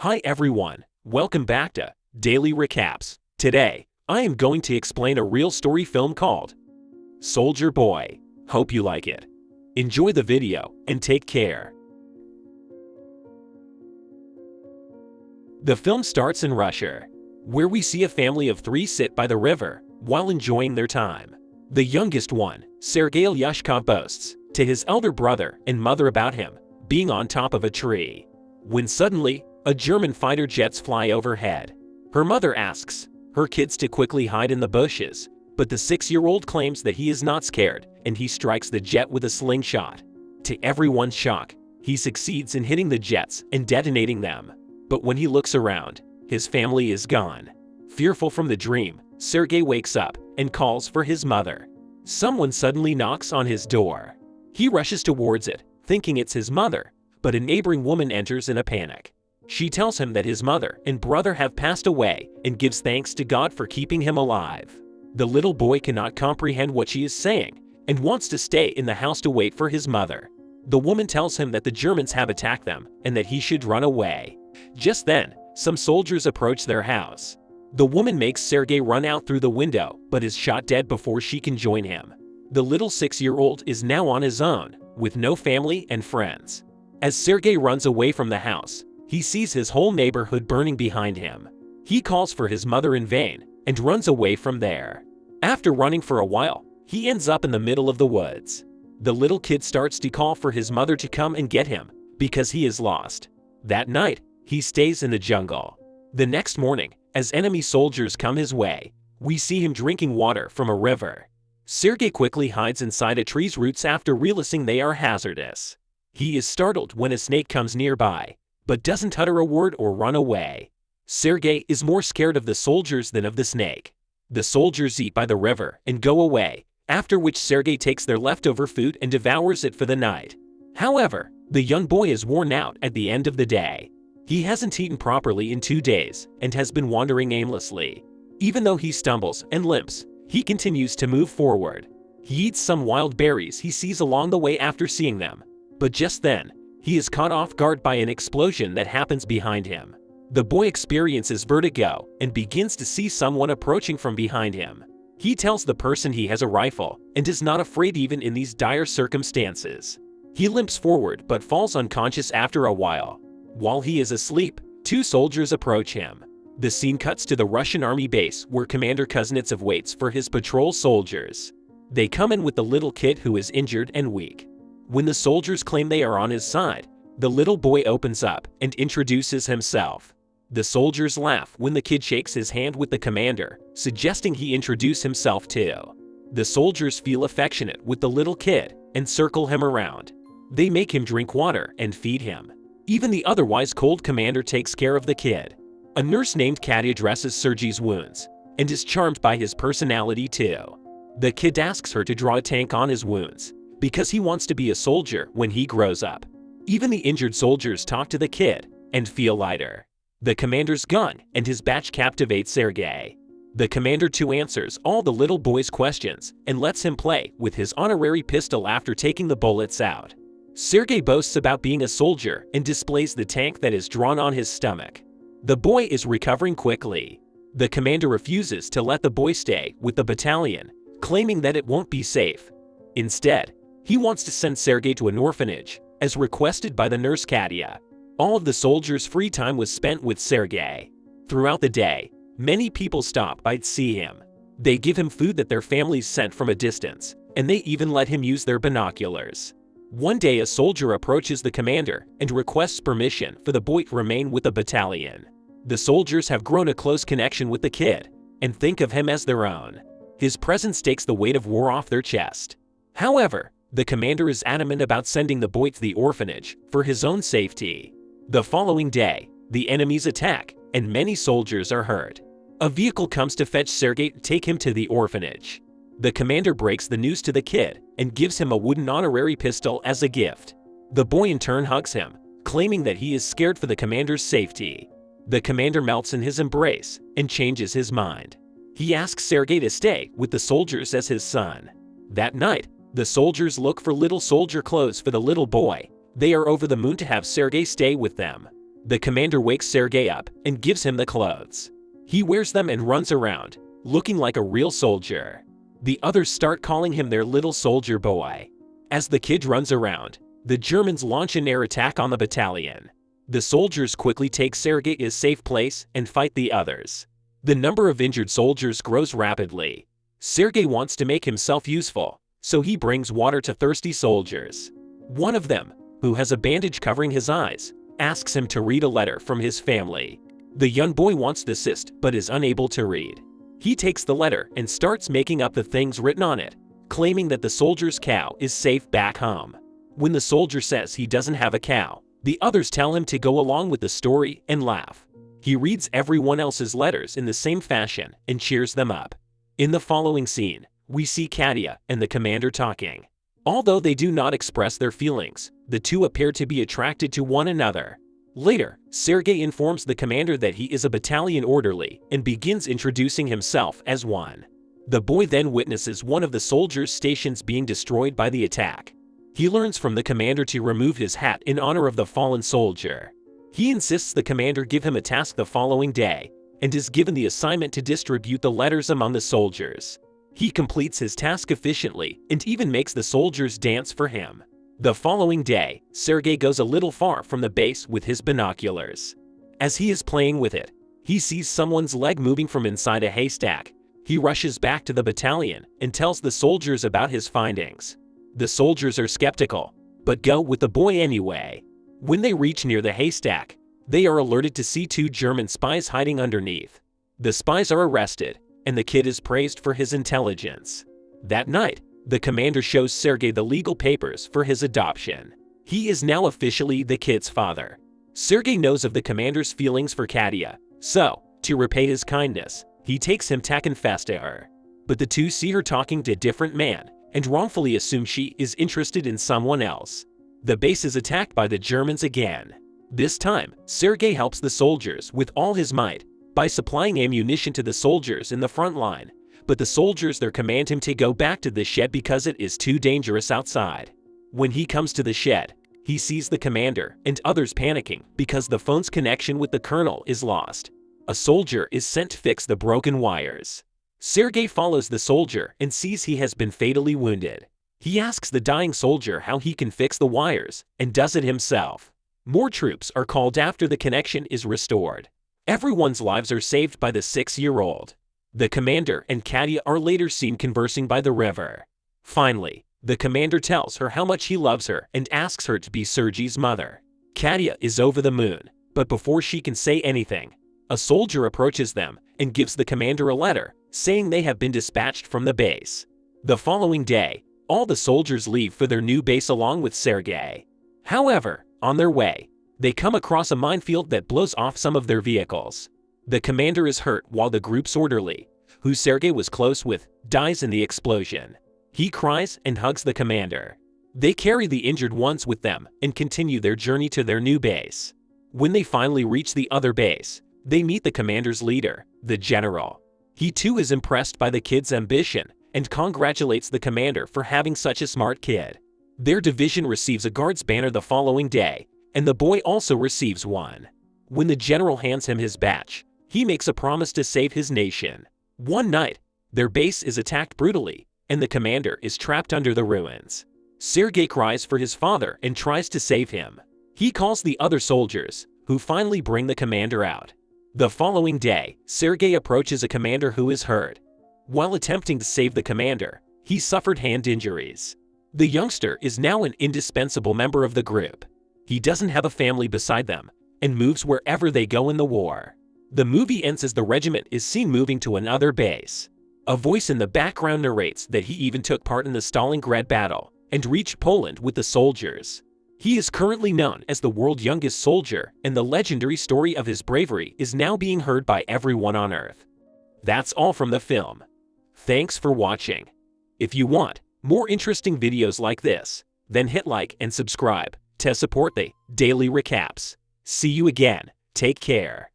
Hi everyone, welcome back to Daily Recaps. Today, I am going to explain a real story film called Soldier Boy. Hope you like it. Enjoy the video and take care. The film starts in Russia, where we see a family of three sit by the river while enjoying their time. The youngest one, Sergei Ilyushkov, boasts to his elder brother and mother about him being on top of a tree, when suddenly a German fighter jets fly overhead. Her mother asks her kids to quickly hide in the bushes, but the 6-year-old claims that he is not scared and he strikes the jet with a slingshot. To everyone's shock, he succeeds in hitting the jets and detonating them. But when he looks around, his family is gone. Fearful from the dream, Sergei wakes up and calls for his mother. Someone suddenly knocks on his door. He rushes towards it, thinking it's his mother, but a neighboring woman enters in a panic. She tells him that his mother and brother have passed away and gives thanks to God for keeping him alive. The little boy cannot comprehend what she is saying and wants to stay in the house to wait for his mother. The woman tells him that the Germans have attacked them and that he should run away. Just then, some soldiers approach their house. The woman makes Sergei run out through the window but is shot dead before she can join him. The little 6-year-old is now on his own, with no family and friends. As Sergei runs away from the house, he sees his whole neighborhood burning behind him. He calls for his mother in vain and runs away from there. After running for a while, he ends up in the middle of the woods. The little kid starts to call for his mother to come and get him because he is lost. That night, he stays in the jungle. The next morning, as enemy soldiers come his way, we see him drinking water from a river. Sergei quickly hides inside a tree's roots after realizing they are hazardous. He is startled when a snake comes nearby, but doesn't utter a word or run away. Sergei is more scared of the soldiers than of the snake. The soldiers eat by the river and go away, after which Sergei takes their leftover food and devours it for the night. However, the young boy is worn out at the end of the day. He hasn't eaten properly in 2 days and has been wandering aimlessly. Even though he stumbles and limps, he continues to move forward. He eats some wild berries he sees along the way after seeing them, but just then, he is caught off guard by an explosion that happens behind him. The boy experiences vertigo and begins to see someone approaching from behind him. He tells the person he has a rifle and is not afraid even in these dire circumstances. He limps forward but falls unconscious after a while. While he is asleep, 2 soldiers approach him. The scene cuts to the Russian army base where Commander Kuznetsov waits for his patrol soldiers. They come in with the little kid who is injured and weak. When the soldiers claim they are on his side, the little boy opens up and introduces himself. The soldiers laugh when the kid shakes his hand with the commander, suggesting he introduce himself too. The soldiers feel affectionate with the little kid and circle him around. They make him drink water and feed him. Even the otherwise cold commander takes care of the kid. A nurse named Katya dresses Sergei's wounds and is charmed by his personality too. The kid asks her to draw a tank on his wounds because he wants to be a soldier when he grows up. Even the injured soldiers talk to the kid and feel lighter. The commander's gun and his badge captivate Sergei. The commander too answers all the little boy's questions and lets him play with his honorary pistol after taking the bullets out. Sergei boasts about being a soldier and displays the tank that is drawn on his stomach. The boy is recovering quickly. The commander refuses to let the boy stay with the battalion, claiming that it won't be safe. Instead, he wants to send Sergei to an orphanage, as requested by the nurse Katya. All of the soldiers' free time was spent with Sergei. Throughout the day, many people stop by to see him. They give him food that their families sent from a distance, and they even let him use their binoculars. One day a soldier approaches the commander and requests permission for the boy to remain with the battalion. The soldiers have grown a close connection with the kid and think of him as their own. His presence takes the weight of war off their chest. However, the commander is adamant about sending the boy to the orphanage for his own safety. The following day, the enemies attack and many soldiers are hurt. A vehicle comes to fetch Sergei to take him to the orphanage. The commander breaks the news to the kid and gives him a wooden honorary pistol as a gift. The boy in turn hugs him, claiming that he is scared for the commander's safety. The commander melts in his embrace and changes his mind. He asks Sergei to stay with the soldiers as his son. That night, the soldiers look for little soldier clothes for the little boy. They are over the moon to have Sergei stay with them. The commander wakes Sergei up and gives him the clothes. He wears them and runs around, looking like a real soldier. The others start calling him their little soldier boy. As the kid runs around, the Germans launch an air attack on the battalion. The soldiers quickly take Sergei's safe place and fight the others. The number of injured soldiers grows rapidly. Sergei wants to make himself useful, so he brings water to thirsty soldiers. One of them, who has a bandage covering his eyes, asks him to read a letter from his family. The young boy wants to assist but is unable to read. He takes the letter and starts making up the things written on it, claiming that the soldier's cow is safe back home. When the soldier says he doesn't have a cow, the others tell him to go along with the story and laugh. He reads everyone else's letters in the same fashion and cheers them up. In the following scene, we see Katya and the commander talking. Although they do not express their feelings, the two appear to be attracted to one another. Later, Sergei informs the commander that he is a battalion orderly and begins introducing himself as one. The boy then witnesses one of the soldiers' stations being destroyed by the attack. He learns from the commander to remove his hat in honor of the fallen soldier. He insists the commander give him a task the following day, and is given the assignment to distribute the letters among the soldiers. He completes his task efficiently and even makes the soldiers dance for him. The following day, Sergei goes a little far from the base with his binoculars. As he is playing with it, he sees someone's leg moving from inside a haystack. He rushes back to the battalion and tells the soldiers about his findings. The soldiers are skeptical, but go with the boy anyway. When they reach near the haystack, they are alerted to see two German spies hiding underneath. The spies are arrested, and the kid is praised for his intelligence. That night, the commander shows Sergei the legal papers for his adoption. He is now officially the kid's father. Sergei knows of the commander's feelings for Katya, so, to repay his kindness, he takes him to confess to her. But the two see her talking to a different man, and wrongfully assume she is interested in someone else. The base is attacked by the Germans again. This time, Sergei helps the soldiers with all his might by supplying ammunition to the soldiers in the front line, but the soldiers there command him to go back to the shed because it is too dangerous outside. When he comes to the shed, he sees the commander and others panicking because the phone's connection with the colonel is lost. A soldier is sent to fix the broken wires. Sergei follows the soldier and sees he has been fatally wounded. He asks the dying soldier how he can fix the wires and does it himself. More troops are called after the connection is restored. Everyone's lives are saved by the 6-year-old. The commander and Katya are later seen conversing by the river. Finally, the commander tells her how much he loves her and asks her to be Sergei's mother. Katya is over the moon, but before she can say anything, a soldier approaches them and gives the commander a letter saying they have been dispatched from the base. The following day, all the soldiers leave for their new base along with Sergei. However, on their way, they come across a minefield that blows off some of their vehicles. The commander is hurt while the group's orderly, who Sergei was close with, dies in the explosion. He cries and hugs the commander. They carry the injured ones with them and continue their journey to their new base. When they finally reach the other base, they meet the commander's leader, the general. He too is impressed by the kid's ambition and congratulates the commander for having such a smart kid. Their division receives a guard's banner the following day, and the boy also receives one. When the general hands him his badge, he makes a promise to save his nation. One night, their base is attacked brutally, and the commander is trapped under the ruins. Sergei cries for his father and tries to save him. He calls the other soldiers, who finally bring the commander out. The following day, Sergei approaches a commander who is hurt. While attempting to save the commander, he suffered hand injuries. The youngster is now an indispensable member of the group. He doesn't have a family beside them, and moves wherever they go in the war. The movie ends as the regiment is seen moving to another base. A voice in the background narrates that he even took part in the Stalingrad battle and reached Poland with the soldiers. He is currently known as the world's youngest soldier, and the legendary story of his bravery is now being heard by everyone on Earth. That's all from the film. Thanks for watching. If you want more interesting videos like this, then hit like and subscribe to support the daily recaps. See you again. Take care.